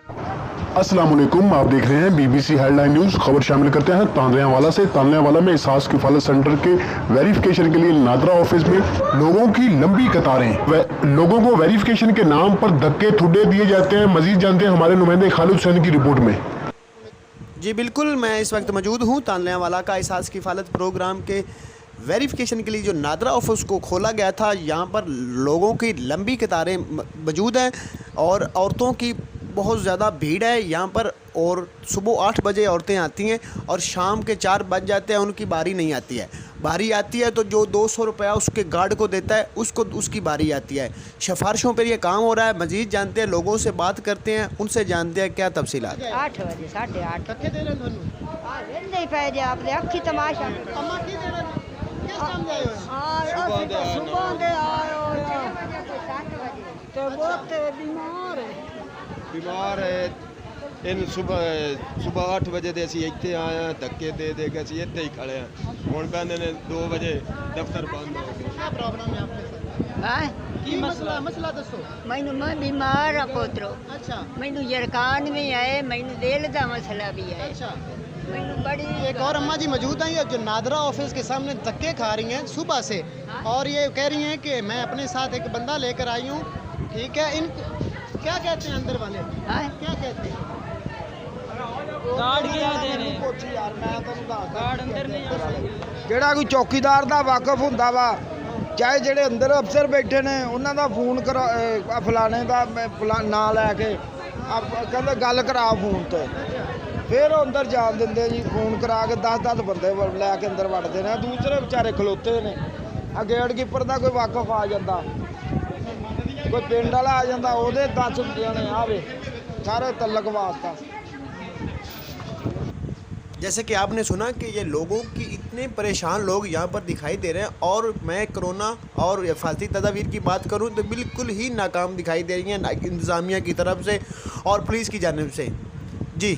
अस्सलाम वालेकुम, आप देख रहे हैं बीबीसी हेडलाइन न्यूज। खबर शामिल करते हैं तांदलियावाला से। तांदलियावाला में एहसास किफालत सेंटर के वेरिफिकेशन के लिए नादरा ऑफिस में लोगों की लंबी कतारें। लोगों को वेरिफिकेशन के नाम पर धक्के ठुड्डे दिए जाते हैं। मजीद जानते हैं हमारे नुमाइंदे खालिद हुसैन की रिपोर्ट में। जी बिल्कुल, मैं इस वक्त मौजूद हूँ तांदलियावाला का एहसास किफालत प्रोग्राम के वेरिफिकेशन के लिए जो नादरा ऑफिस को खोला गया था। यहाँ पर लोगों की लंबी कतारें मौजूद हैं और औरतों की बहुत ज़्यादा भीड़ है यहाँ पर। और सुबह 8 बजे औरतें आती हैं और शाम के 4 बज जाते हैं, उनकी बारी नहीं आती है। बारी आती है तो जो 200 रुपया उसके गार्ड को देता है उसको उसकी बारी आती है। सिफारिशों पर यह काम हो रहा है। मजीद जानते हैं, लोगों से बात करते हैं, उनसे जानते हैं क्या तफसीलात। 8 बजे 8:30 आपने अखी तमाशा बीमार है इन सुबह 8 बजे ਦੇ ਅਸੀਂ ਇੱਥੇ ਆਏ ਆ ਧੱਕੇ ਦੇ ਕੇ ਅਸੀਂ ਇੱਥੇ ਹੀ ਖੜੇ ਆ। ਹੁਣ ਕਹਿੰਦੇ ਨੇ 2 ਵਜੇ ਦਫ਼ਤਰ ਬੰਦ ਹੋ ਗਿਆ। क्या प्रॉब्लम है आपके साथ? हाँ की मसला दसो। मैं बीमार हाँ पोतरो। अच्छा मैनू जरकान भी है, मैनू दिल का मसला भी है। अच्छा, मैनू बड़ी एक और अम्मा जी मौजूद हैं जो नादरा ऑफिस के सामने धक्के खा रही हैं सुबह से, और ये कह रही हैं कि मैं अपने साथ एक बंदा लेकर आई हूँ। ठीक है, इन क्या कहते हैं अंदर वाले? हाँ क्या कहते हैं? ਜਿਹੜਾ ਕੋਈ ਚੌਕੀਦਾਰ ਦਾ ਵਾਕਫ ਹੁੰਦਾ ਵਾ, ਚਾਹੇ ਜਿਹੜੇ ਅੰਦਰ ਅਫਸਰ ਬੈਠੇ ਨੇ ਉਹਨਾਂ ਦਾ ਫੋਨ ਕਰਾ ਫਲਾਣੇ ਦਾ ਨਾਂ ਲੈ ਕੇ ਕਹਿੰਦੇ ਗੱਲ ਕਰਾ ਫੋਨ ਤੇ, ਫਿਰ ਉਹ ਅੰਦਰ ਜਾਣ ਦਿੰਦੇ ਜੀ। ਫੋਨ ਕਰਾ ਕੇ 10-10 ਬੰਦੇ ਲੈ ਕੇ ਅੰਦਰ ਵੜਦੇ ਨੇ। ਦੂਸਰੇ ਵਿਚਾਰੇ ਖਲੋਤੇ ਨੇ। ਆ ਗੇਟ ਕੀਪਰ ਦਾ ਕੋਈ ਵਾਕਫ ਆ ਜਾਂਦਾ, कोई पिंड वाला आ जाता, ਉਹਦੇ 10 जने आवे सारे तलक वास्ता। जैसे कि आपने सुना कि ये लोगों की इतने परेशान लोग यहाँ पर दिखाई दे रहे हैं, और मैं कोरोना और हिफाजती तदाबीर की बात करूँ तो बिल्कुल ही नाकाम दिखाई दे रही हैं इंतज़ामिया की तरफ से और पुलिस की जानिब से। जी।